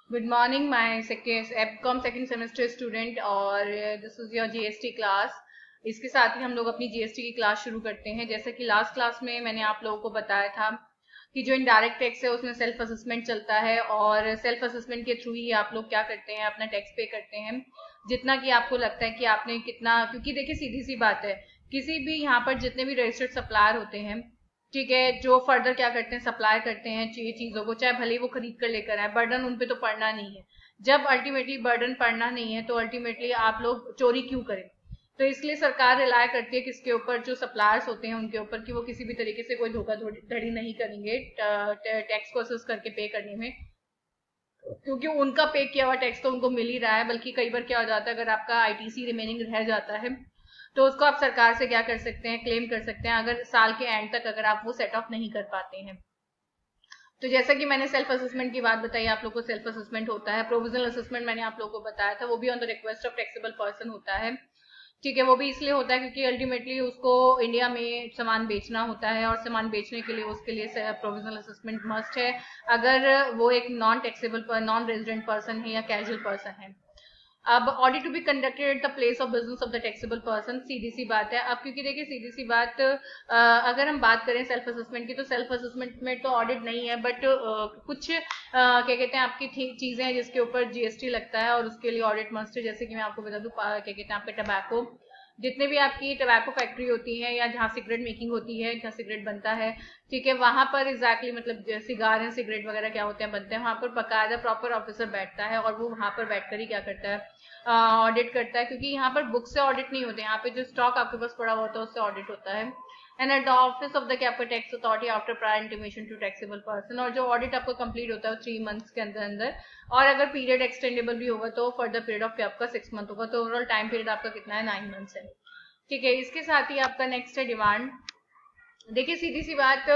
Good morning, my EbCom second semester student और this is your GST class. इसके साथ ही हम लोग अपनी जीएसटी की क्लास शुरू करते हैं। जैसा कि लास्ट क्लास में मैंने आप लोगों को बताया था कि जो इनडायरेक्ट टैक्स है उसमें सेल्फ असेसमेंट चलता है और सेल्फ असेसमेंट के थ्रू ही आप लोग क्या करते हैं, अपना टैक्स पे करते हैं जितना कि आपको लगता है कि आपने कितना। क्योंकि देखिए सीधी सी बात है, किसी भी यहाँ पर जितने भी रजिस्टर्ड सप्लायर होते हैं, ठीक है, जो फर्दर क्या करते हैं, सप्लाई करते हैं चीजों को, चाहे भले ही वो खरीद कर लेकर आए, बर्डन उन पे तो पड़ना नहीं है। जब अल्टीमेटली बर्डन पड़ना नहीं है तो अल्टीमेटली आप लोग चोरी क्यों करें। तो इसलिए सरकार रिलाय करती है किसके ऊपर, जो सप्लायर्स होते हैं उनके ऊपर, कि वो किसी भी तरीके से कोई धोखाधड़ी नहीं करेंगे टैक्स को असेस करके पे करने में, क्योंकि उनका पे किया हुआ टैक्स तो उनको मिल ही रहा है। बल्कि कई बार क्या हो जाता है, अगर आपका आईटीसी रिमेनिंग रह जाता है तो उसको आप सरकार से क्या कर सकते हैं, क्लेम कर सकते हैं, अगर साल के एंड तक अगर आप वो सेट ऑफ नहीं कर पाते हैं। तो जैसा कि मैंने सेल्फ असेसमेंट की बात बताई, आप लोग को सेल्फ असेसमेंट होता है। प्रोविजनल असेसमेंट मैंने आप लोगों को बताया था, वो भी on the request of taxable person होता है। ठीक है, वो भी इसलिए होता है क्योंकि अल्टीमेटली उसको इंडिया में सामान बेचना होता है और सामान बेचने के लिए उसके लिए प्रोविजनल असेसमेंट मस्ट है, अगर वो एक non taxable non resident person है या कैजुअल पर्सन है। अब audit to be conducted at the place of business of the taxable person, सीधी सी बात है। अब क्योंकि देखिए सीधी सी बात, अगर हम बात करें सेल्फ असेसमेंट की, तो सेल्फ असेसमेंट में तो ऑडिट नहीं है, बट कुछ क्या कहते हैं, आपकी चीजें हैं जिसके ऊपर जीएसटी लगता है और उसके लिए ऑडिट मस्ट है। जैसे कि मैं आपको बता दूं, क्या कहते हैं, आपके टबैको, जितने भी आपकी टबैको फैक्ट्री होती है या जहाँ सिगरेट मेकिंग होती है, जहाँ सिगरेट बनता है, ठीक है, वहां पर एग्जैक्टली मतलब सिगार एंड सिगरेट वगैरह क्या होते हैं, बनते हैं, वहां पर बकायदा प्रॉपर ऑफिसर बैठता है और वो वहां पर बैठकर ही क्या करता है, ऑडिट करता है। क्योंकि यहाँ पर बुक से ऑडिट नहीं होते, यहाँ पे जो स्टॉक आपके पास पड़ा हुआ होता है उससे ऑडिट होता है। And at the office of the capital tax authority after prior intimation to taxable person, और जो ऑडिट आपको कंप्लीट होता है 3 मंथ्स के अंदर अंदर, और अगर पीरियड एक्सटेंडेबल भी होगा तो फॉर द पीरियड ऑफ आपका 6 मंथ होगा, तो ओवरऑल टाइम पीरियड आपका कितना है, 9 मंथ्स है। ठीक है, इसके साथ ही आपका नेक्स्ट है डिमांड। देखिए सीधी सी बात,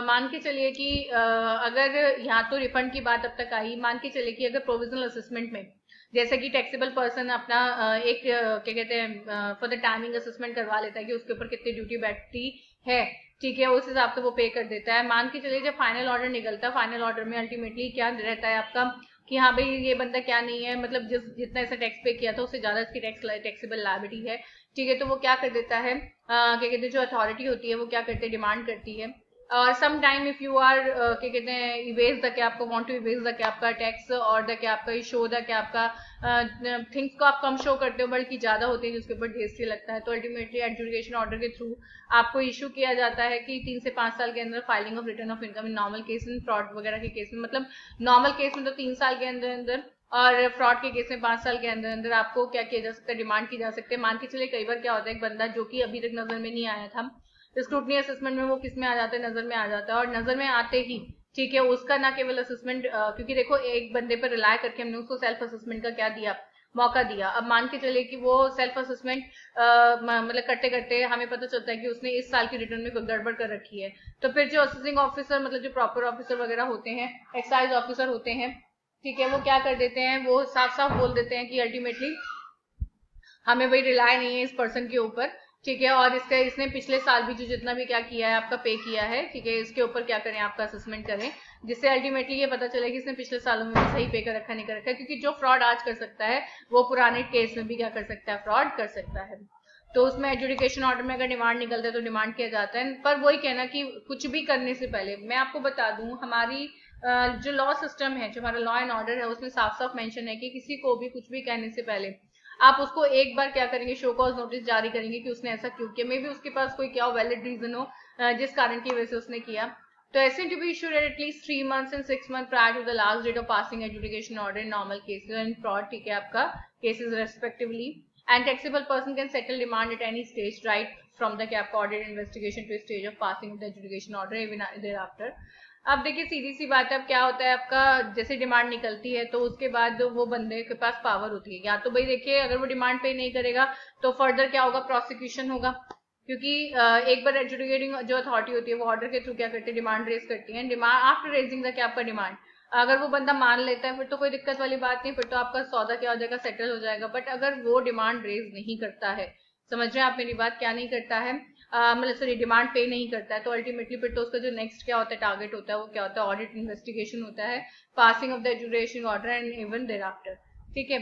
मान के चलिए कि अगर यहाँ तो रिफंड की बात अब तक आई, मान के चलिए कि अगर प्रोविजनल असेसमेंट में जैसे कि टैक्सेबल पर्सन अपना एक क्या कहते हैं, फॉर द टाइमिंग असेसमेट करवा लेता है कि उसके ऊपर कितनी ड्यूटी बैठती है, ठीक है, उस हिसाब से वो पे कर देता है। मान के चलिए जब फाइनल ऑर्डर निकलता है, फाइनल ऑर्डर में अल्टीमेटली क्या रहता है आपका, कि हाँ भाई ये बंदा क्या नहीं है, मतलब जितना ऐसा टैक्स पे किया था उससे ज्यादा इसकी टैक्सेबल लायबिलिटी है, ठीक है, तो वो क्या कर देता है, क्या कहते हैं, जो अथॉरिटी होती है वो क्या करते हैं, डिमांड करती है। और some time if you are क्या कहते हैं, इवेज द कैप, को want to evade the cap का टैक्स और द कैप का शो द कैप का थिंग्स को आप कम शो करते हो बल्कि ज्यादा होते हैं जिसके ऊपर जीएसटी लगता है, तो अल्टीमेटली एडजुडिकेशन ऑर्डर के थ्रू आपको इशू किया जाता है कि 3 से 5 साल के अंदर filing of return of income in normal case में, फ्रॉड वगैरह के केस में, मतलब नॉर्मल केस में तो 3 साल के अंदर अंदर, और फ्रॉड के केस में 5 साल के अंदर अंदर आपको क्या किया जा सकता है, डिमांड की जा सकती है। मान के चलिए कई बार क्या होता है, एक बंदा जो कि अभी तक नजर में नहीं आया था, स्क्रूटनी असेसमेंट में वो किस में आ जाता है, नजर में आ जाता है, और नजर में आते ही ठीक है उसका ना केवल असेसमेंट, क्योंकि देखो एक बंदे पर रिलाय करके हमने उसको सेल्फ असेसमेंट का क्या दिया, मौका दिया। अब मान के चले कि वो सेल्फ असेसमेंट मतलब करते करते हमें पता चलता है कि उसने इस साल की रिटर्न में कोई गड़बड़ कर रखी है, तो फिर जो असेसिंग ऑफिसर, मतलब जो प्रॉपर ऑफिसर वगैरह होते हैं, एक्साइज ऑफिसर होते हैं, ठीक है, वो क्या कर देते हैं, वो साफ साफ बोल देते हैं कि अल्टीमेटली हमें वही रिलाय नहीं है इस पर्सन के ऊपर, ठीक है, और इसने पिछले साल भी जो जितना भी क्या किया है आपका पे किया है, ठीक है, इसके ऊपर क्या करें, आपका असेसमेंट करें, जिससे अल्टीमेटली ये पता चले कि इसने पिछले सालों में भी सही पे कर रखा नहीं कर रखा है। क्योंकि जो फ्रॉड आज कर सकता है वो पुराने केस में भी क्या कर सकता है, फ्रॉड कर सकता है। तो उसमें एजुडिकेशन ऑर्डर में अगर डिमांड निकलता है तो डिमांड किया जाता है। पर वही कहना कि कुछ भी करने से पहले मैं आपको बता दूं, हमारी जो लॉ सिस्टम है, जो हमारा लॉ एंड ऑर्डर है, उसमें साफ साफ मेंशन है कि किसी को भी कुछ भी कहने से पहले आप उसको एक बार क्या करेंगे, शो कॉज नोटिस जारी करेंगे कि उसने ऐसा क्यों किया, मे बी उसके पास कोई क्या वैलिड रीजन हो जिस कारण की वजह से उसने किया। तो ऐसे to be issued at least 3 months and 6 months prior to the last date of passing adjudication order in normal cases and fraud, ठीक है, आपका cases respectively. And taxable person can settle demand at any stage right from the cap order investigation to stage of passing the adjudication order even thereafter. अब देखिए सीधी सी बात है, अब क्या होता है आपका, जैसे डिमांड निकलती है तो उसके बाद वो बंदे के पास पावर होती है, या तो भाई देखिए अगर वो डिमांड पे नहीं करेगा तो फर्दर क्या होगा, प्रोसिक्यूशन होगा। क्योंकि एक बार एजुडिकेटिंग जो अथॉरिटी होती है वो ऑर्डर के थ्रू क्या करती है, डिमांड रेज करती है। डिमांड आफ्टर रेजिंग द क्या आपका डिमांड, अगर वो बंदा मान लेता है फिर तो कोई दिक्कत वाली बात नहीं, फिर तो आपका सौदा क्या हो जाएगा, सेटल हो जाएगा। बट अगर वो डिमांड रेज नहीं करता है, समझ रहे हैं आप मेरी बात, क्या नहीं करता है, मतलब सॉरी डिमांड पे नहीं करता है, तो अल्टीमेटली फिर तो उसका जो नेक्स्ट क्या होता है टारगेट होता है वो क्या होता है, ऑडिट इन्वेस्टिगेशन होता है, passing of the education order and even thereafter. ठीक है,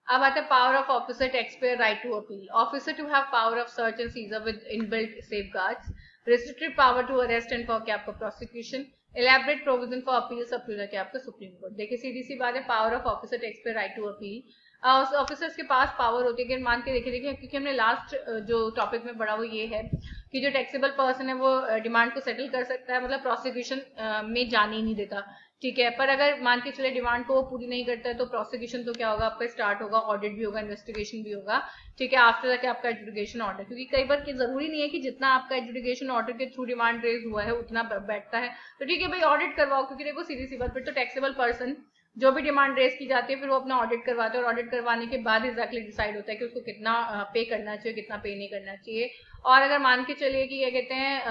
अब आता है power of officer taxpayer right to appeal. Officer to have power of search and seizure with inbuilt safeguards, restricted power to arrest and for क्या आपका prosecution, elaborate provision for appeals up to the क्या आपका supreme court. देखिए सीधी सी बात है, power of officer taxpayer right to appeal, उस officers के पास पावर होती है कि मान के देखिए क्योंकि हमने लास्ट जो टॉपिक में पढ़ा वो ये है कि जो टैक्सेबल पर्सन है वो डिमांड को सेटल कर सकता है, मतलब प्रोसिक्यूशन में जाने ही नहीं देता। ठीक है, पर अगर मान के चले डिमांड को वो पूरी नहीं करता है तो प्रोसिक्यूशन तो क्या होगा आपका स्टार्ट होगा, ऑडिट भी होगा, इन्वेस्टिगेशन भी होगा। ठीक है, आफ्टर दैट आपका एजुडिकेशन ऑर्डर, क्योंकि कई बार जरूरी नहीं है कि जितना आपका एजुडिकेशन ऑर्डर के थ्रू डिमांड रेज हुआ है उतना बैठता है, तो ठीक है भाई ऑडिट करवाओ, क्योंकि देखो सीधी सी बात फिर तो टैक्सेबल पर्सन जो भी डिमांड रेज की जाती है फिर वो अपना ऑडिट करवाते हैं, और ऑडिट करवाने के बाद एग्जैक्टली डिसाइड होता है कि उसको कितना पे करना चाहिए, कितना पे नहीं करना चाहिए। और अगर मान के चलिए कि क्या कहते हैं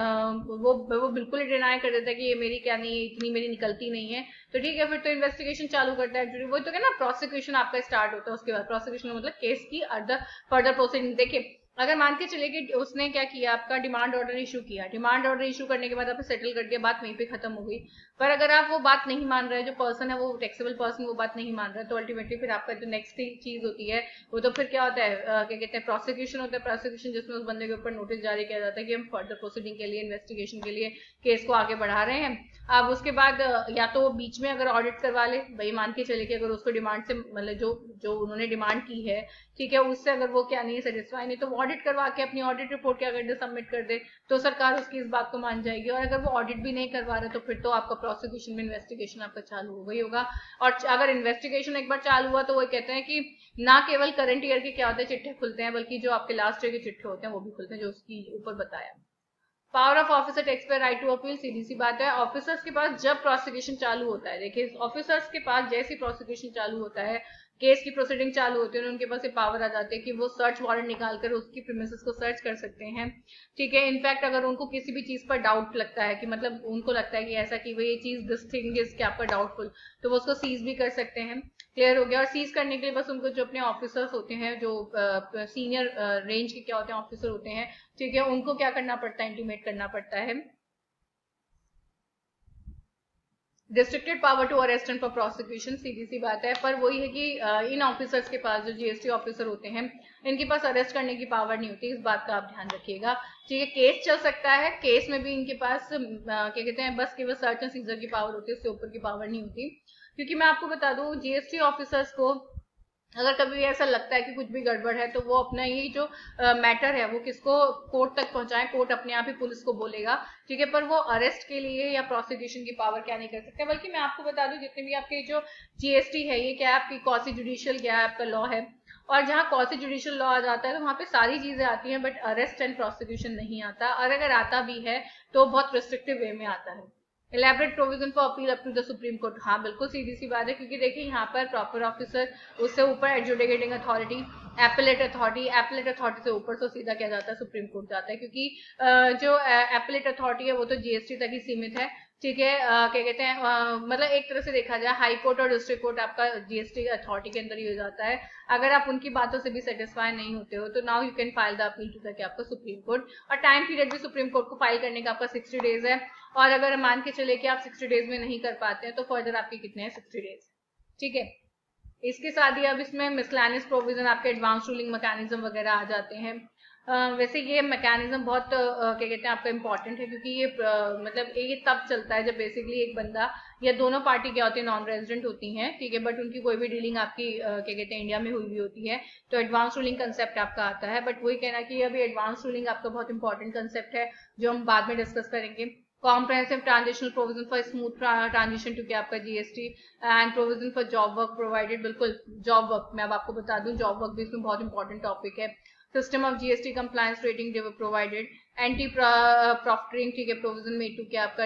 वो बिल्कुल ही डिनाई कर देता है कि ये मेरी क्या नहीं है, इतनी मेरी निकलती नहीं है, तो ठीक है फिर तो इन्वेस्टिगेशन चालू करता है, वो तो क्या ना प्रोसिक्यूशन आपका स्टार्ट होता है। उसके बाद प्रोसिक्यूशन मतलब केस की फर्दर प्रोसीडिंग। देखिए अगर मान के चले कि उसने क्या किया, आपका डिमांड ऑर्डर इशू किया, डिमांड ऑर्डर इशू करने के बाद आपने सेटल कर दिया, बात वहीं पे खत्म हो गई, पर अगर आप वो बात नहीं मान रहे, जो पर्सन है वो टैक्सेबल पर्सन वो बात नहीं मान रहा है, तो अल्टीमेटली फिर आपका जो नेक्स्ट चीज होती है वो तो फिर क्या होता है, क्या कहते हैं प्रोसिक्यूशन होता है। प्रोसिक्यूशन जिसमें उस बंदे के ऊपर नोटिस जारी किया जाता है कि हम फर्दर प्रोसीडिंग के लिए, इन्वेस्टिगेशन के लिए केस को आगे बढ़ा रहे हैं। अब उसके बाद या तो बीच में अगर ऑडिट करवा ले, भाई मान के चले कि अगर उसको डिमांड से मतलब जो उन्होंने डिमांड की है, ठीक है, उससे अगर वो क्या नहीं सेटिस्फाई नहीं, तो वो ऑडिट करवा के अपनी ऑडिट रिपोर्ट क्या कर दे, सबमिट कर दे, तो सरकार उसकी इस बात को मान जाएगी। और अगर वो ऑडिट भी नहीं करवा रहे तो फिर तो आपका प्रोसिक्यूशन में इन्वेस्टिगेशन आपका चालू हो गई होगा। और अगर इन्वेस्टिगेशन एक बार चालू हुआ तो वो कहते हैं कि ना केवल करंट ईयर के क्या होते हैं चिट्ठे खुलते हैं, बल्कि जो आपके लास्ट ईयर के चिट्ठे होते हैं वो भी खुलते हैं, जो उसकी ऊपर बताया। Power of officer taxpayer right to appeal, सीधी सी बात है, ऑफिसर्स के पास जब प्रोसिक्यूशन चालू होता है, देखिए ऑफिसर्स के पास जैसे प्रोसिक्यूशन चालू होता है, केस की प्रोसीडिंग चालू होती है, उनके पास ये पावर आ जाती है कि वो सर्च वारंट निकालकर उसकी प्रीमिसेस को सर्च कर सकते हैं। ठीक है, इनफैक्ट अगर उनको किसी भी चीज पर डाउट लगता है कि मतलब उनको लगता है कि ऐसा कि भाई ये चीज दिस थिंग इज क्या आपका डाउटफुल, तो वो उसको सीज भी कर सकते हैं। क्लियर हो गया। और सीज करने के लिए बस उनको जो अपने ऑफिसर्स होते हैं, जो सीनियर रेंज के क्या होते हैं ऑफिसर होते हैं, ठीक है, उनको क्या करना पड़ता है, इंटीमेट करना पड़ता है। Restricted power to arrest and for prosecution, सीधी सी बात है, पर वही है कि इन ऑफिसर्स के पास जो जीएसटी ऑफिसर होते हैं इनके पास अरेस्ट करने की पावर नहीं होती, इस बात का आप ध्यान रखिएगा। ठीक है, केस चल सकता है, केस में भी इनके पास क्या कहते हैं बस केवल सर्च एंड सीजर की पावर होती है, उससे ऊपर की पावर नहीं होती। क्योंकि मैं आपको बता दूं जीएसटी ऑफिसर्स को अगर कभी ऐसा लगता है कि कुछ भी गड़बड़ है तो वो अपना ये जो मैटर है वो किसको कोर्ट तक पहुंचाए, कोर्ट अपने आप ही पुलिस को बोलेगा। ठीक है, पर वो अरेस्ट के लिए या प्रोसिक्यूशन की पावर क्या नहीं कर सकते। बल्कि मैं आपको बता दूं जितने भी आपके जो जीएसटी है ये क्या है आपकी क्वासी जुडिशियल क्या है आपका लॉ है, और जहाँ क्वासी जुडिशियल लॉ आ जाता है तो वहां पे सारी चीजें आती हैं, बट अरेस्ट एंड प्रोसिक्यूशन नहीं आता, और अगर आता भी है तो बहुत रिस्ट्रिक्टिव वे में आता है। Elaborate provision for appeal up to the supreme court, हाँ बिल्कुल सीधी सी बात है, क्योंकि देखिए यहाँ पर प्रॉपर ऑफिसर, उससे ऊपर एडजुडिकेटिंग अथॉरिटी, एपेलेट अथॉरिटी से ऊपर तो सीधा क्या जाता है सुप्रीम कोर्ट जाता है, क्योंकि जो एपेलेट अथॉरिटी है वो तो जीएसटी तक ही सीमित है। ठीक है, क्या कहते हैं मतलब एक तरह से देखा जाए हाई कोर्ट और डिस्ट्रिक्ट कोर्ट आपका जीएसटी अथॉरिटी के अंदर ही हो जाता है। अगर आप उनकी बातों से भी सेटिस्फाई नहीं होते हो तो now you can file the appeal to the आपका सुप्रीम कोर्ट, और टाइम पीरियड भी सुप्रीम कोर्ट को फाइल करने का आपका 60 डेज है। और अगर मान के चले कि आप 60 डेज में नहीं कर पाते हैं तो फर्दर आपके कितने हैं 60 डेज। ठीक है, इसके साथ ही अब इसमें मिसलैनियस प्रोविजन आपके एडवांस रूलिंग मैकेनिज्म वगैरह आ जाते हैं। वैसे ये मैकेनिज्म बहुत क्या कहते हैं आपका इम्पोर्टेंट है, क्योंकि ये मतलब ये तब चलता है जब बेसिकली एक बंदा या दोनों पार्टी क्या होती है नॉन रेजिडेंट होती हैं, ठीक है, बट उनकी कोई भी डीलिंग आपकी क्या कहते हैं इंडिया में हुई हुई होती है, तो एडवांस रूलिंग कंसेप्ट आपका आता है। बट वही कहना कि अभी एडवांस रूलिंग आपका बहुत इंपॉर्टेंट कंसेप्ट है जो हम बाद में डिस्कस करेंगे। Comprehensive transitional provision for smooth transition to क्या आपका GST and provision for job work provided, बिल्कुल जॉब वर्क मैं अब आपको बता दूं, जॉब वर्क भी इसमें बहुत इंपॉर्टेंट टॉपिक है। System of GST compliance rating provided, anti profiteering, ठीक है, प्रोविजन मेड टू क्या आपका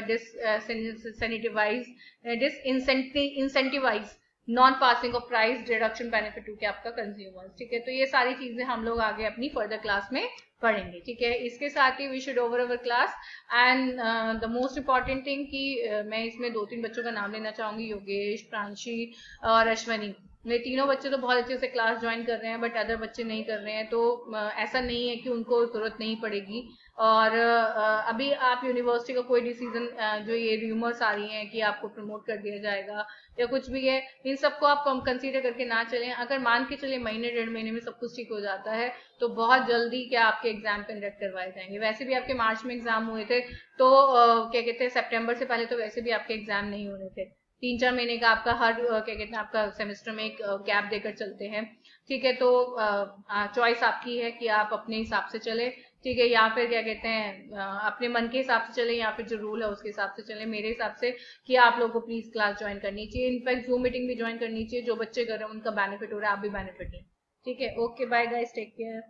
incentivise non passing of price deduction benefit to क्या आपका कंज्यूमर्स। ठीक है, तो ये सारी चीजें हम लोग आगे अपनी फर्दर क्लास में पढ़ेंगे। ठीक है, इसके साथ ही we should over our class and the most important thing कि मैं इसमें 2-3 बच्चों का नाम लेना चाहूंगी, योगेश, प्रांशी और अश्वनी। ये तीनों बच्चे तो बहुत अच्छे से क्लास ज्वाइन कर रहे हैं, बट अदर बच्चे नहीं कर रहे हैं, तो ऐसा नहीं है कि उनको जरूरत नहीं पड़ेगी। और अभी आप यूनिवर्सिटी का कोई डिसीजन, जो ये रूमर्स आ रही हैं कि आपको प्रमोट कर दिया जाएगा या कुछ भी है, इन सबको आप कंसीडर करके ना चलें। अगर मान के चले महीने 1.5 महीने में सब कुछ ठीक हो जाता है तो बहुत जल्दी क्या आपके एग्जाम कंडक्ट करवाए जाएंगे। वैसे भी आपके मार्च में एग्जाम हुए थे, तो क्या कहते हैं सितंबर से पहले तो वैसे भी आपके एग्जाम नहीं होने थे। 3-4 महीने का आपका हर क्या कहते हैं आपका सेमेस्टर में एक गैप देकर चलते हैं। ठीक है, तो चॉइस आपकी है कि आप अपने हिसाब से चले। ठीक है, या फिर क्या कहते हैं अपने मन के हिसाब से चले, या फिर जो रूल है उसके हिसाब से चले। मेरे हिसाब से कि आप लोगों को प्लीज क्लास ज्वाइन करनी चाहिए, इनफैक्ट जूम मीटिंग भी ज्वाइन करनी चाहिए। जो बच्चे कर रहे हैं उनका बेनिफिट हो रहा है, आप भी बेनिफिट लें। ठीक है, okay, bye guys, take care.